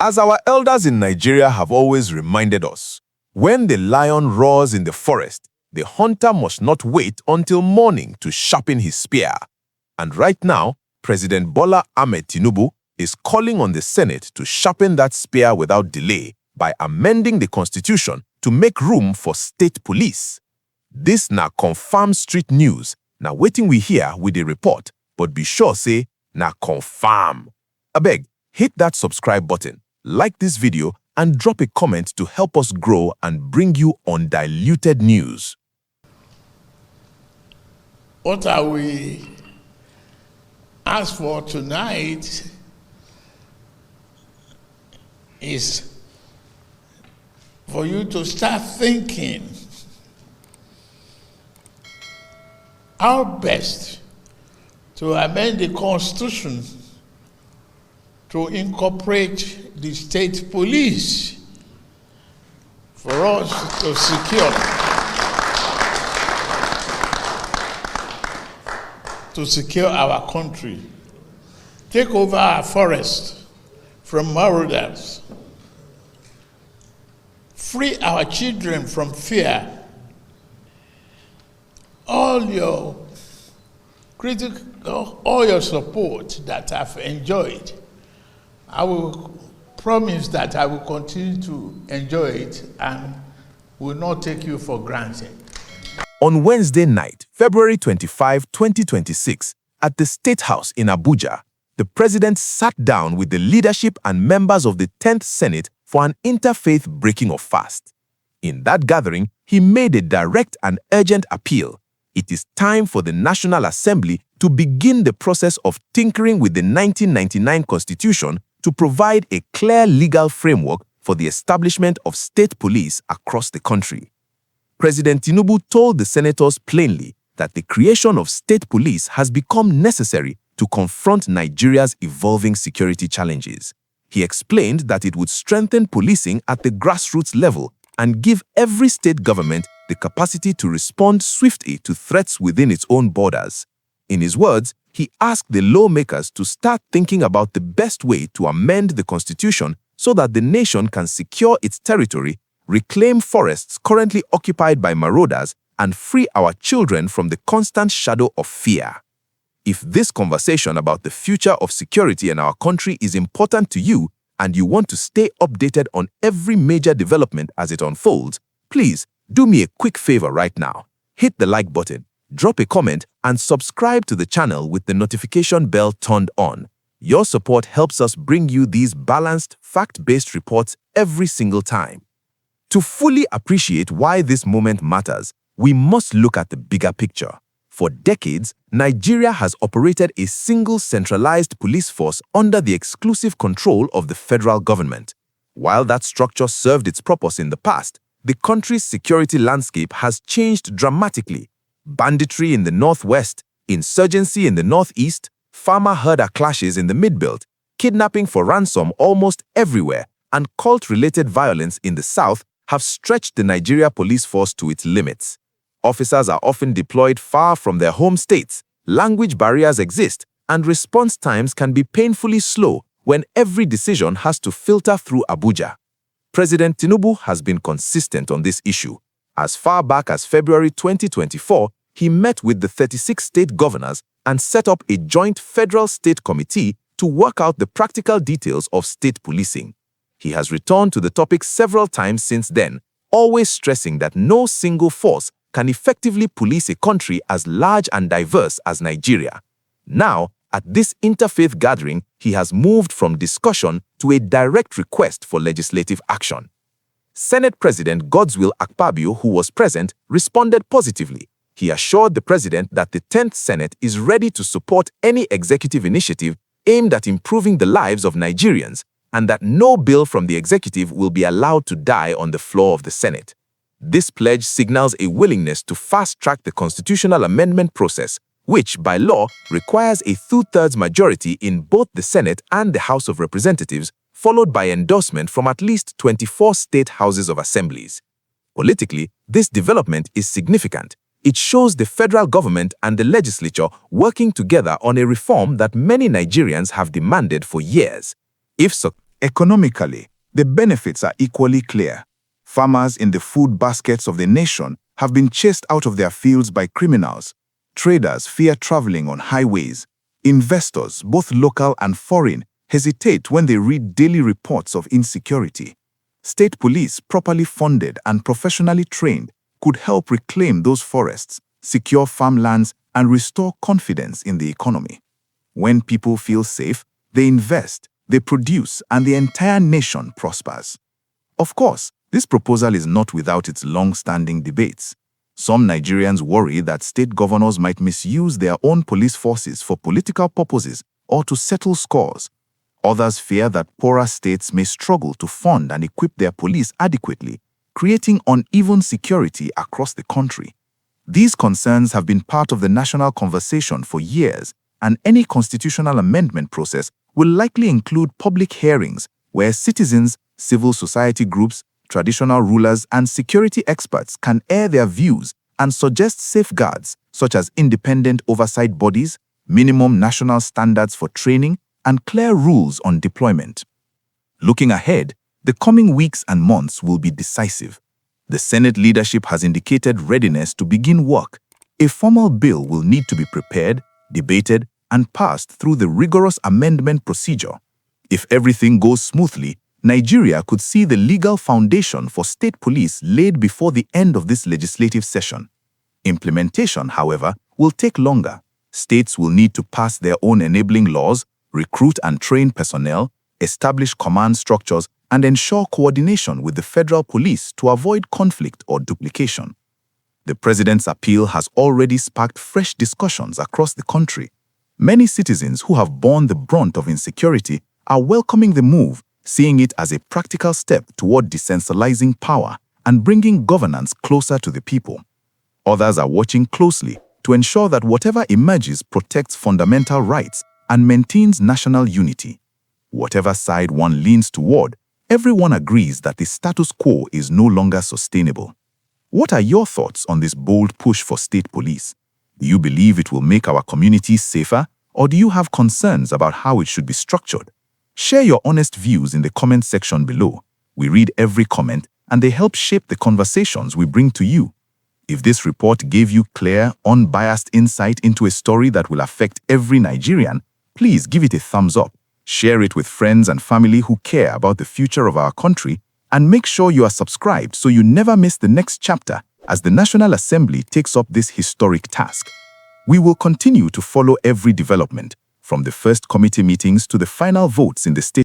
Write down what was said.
As our elders in Nigeria have always reminded us, when the lion roars in the forest, the hunter must not wait until morning to sharpen his spear. And right now, President Bola Ahmed Tinubu is calling on the Senate to sharpen that spear without delay by amending the constitution to make room for state police. This na confirmed street news. Now waiting we hear with the report, but be sure say na confirm. Abeg, hit that subscribe button, like this video, and drop a comment to help us grow and bring you undiluted news. What are we asked for tonight is for you to start thinking how best to amend the Constitution to incorporate the state police for us to secure our country, take over our forests from marauders, free our children from fear. All your support that I've enjoyed, I will promise that I will continue to enjoy it and will not take you for granted. On Wednesday night, February 25, 2026, at the State House in Abuja, the president sat down with the leadership and members of the 10th Senate for an interfaith breaking of fast. In that gathering, he made a direct and urgent appeal. It is time for the National Assembly to begin the process of tinkering with the 1999 Constitution to provide a clear legal framework for the establishment of state police across the country. President Tinubu told the senators plainly that the creation of state police has become necessary to confront Nigeria's evolving security challenges. He explained that it would strengthen policing at the grassroots level and give every state government the capacity to respond swiftly to threats within its own borders. In his words, he asked the lawmakers to start thinking about the best way to amend the Constitution so that the nation can secure its territory, reclaim forests currently occupied by marauders, and free our children from the constant shadow of fear. If this conversation about the future of security in our country is important to you and you want to stay updated on every major development as it unfolds, please do me a quick favor right now. Hit the like button, drop a comment, and subscribe to the channel with the notification bell turned on. Your support helps us bring you these balanced, fact-based reports every single time. To fully appreciate why this moment matters, we must look at the bigger picture. For decades, Nigeria has operated a single centralized police force under the exclusive control of the federal government. While that structure served its purpose in the past, the country's security landscape has changed dramatically. Banditry in the northwest, insurgency in the northeast, farmer-herder clashes in the mid-belt, kidnapping for ransom almost everywhere, and cult-related violence in the south have stretched the Nigeria police force to its limits. Officers are often deployed far from their home states, language barriers exist, and response times can be painfully slow when every decision has to filter through Abuja. President Tinubu has been consistent on this issue. As far back as February 2024, he met with the 36 state governors and set up a joint federal-state committee to work out the practical details of state policing. He has returned to the topic several times since then, always stressing that no single force can effectively police a country as large and diverse as Nigeria. Now, at this interfaith gathering, he has moved from discussion to a direct request for legislative action. Senate President Godswill Akpabio, who was present, responded positively. He assured the president that the 10th Senate is ready to support any executive initiative aimed at improving the lives of Nigerians, and that no bill from the executive will be allowed to die on the floor of the Senate. This pledge signals a willingness to fast-track the constitutional amendment process, which, by law, requires a two-thirds majority in both the Senate and the House of Representatives, followed by endorsement from at least 24 state houses of assemblies. Politically, this development is significant. It shows the federal government and the legislature working together on a reform that many Nigerians have demanded for years. If Economically, the benefits are equally clear. Farmers in the food baskets of the nation have been chased out of their fields by criminals. Traders fear traveling on highways. Investors, both local and foreign, hesitate when they read daily reports of insecurity. State police, properly funded and professionally trained, could help reclaim those forests, secure farmlands, and restore confidence in the economy. When people feel safe, they invest, they produce, and the entire nation prospers. Of course, this proposal is not without its long-standing debates. Some Nigerians worry that state governors might misuse their own police forces for political purposes or to settle scores. Others fear that poorer states may struggle to fund and equip their police adequately, creating uneven security across the country. These concerns have been part of the national conversation for years, and any constitutional amendment process will likely include public hearings where citizens, civil society groups, traditional rulers, and security experts can air their views and suggest safeguards such as independent oversight bodies, minimum national standards for training, and clear rules on deployment. Looking ahead, the coming weeks and months will be decisive. The Senate leadership has indicated readiness to begin work. A formal bill will need to be prepared, debated, and passed through the rigorous amendment procedure. If everything goes smoothly, Nigeria could see the legal foundation for state police laid before the end of this legislative session. Implementation, however, will take longer. States will need to pass their own enabling laws, recruit and train personnel, establish command structures, and ensure coordination with the federal police to avoid conflict or duplication. The president's appeal has already sparked fresh discussions across the country. Many citizens who have borne the brunt of insecurity are welcoming the move, seeing it as a practical step toward decentralizing power and bringing governance closer to the people. Others are watching closely to ensure that whatever emerges protects fundamental rights and maintains national unity. Whatever side one leans toward, everyone agrees that the status quo is no longer sustainable. What are your thoughts on this bold push for state police? Do you believe it will make our communities safer, or do you have concerns about how it should be structured? Share your honest views in the comment section below. We read every comment, and they help shape the conversations we bring to you. If this report gave you clear, unbiased insight into a story that will affect every Nigerian, please give it a thumbs up. Share it with friends and family who care about the future of our country, and make sure you are subscribed so you never miss the next chapter as the National Assembly takes up this historic task. We will continue to follow every development, from the first committee meetings to the final votes in the state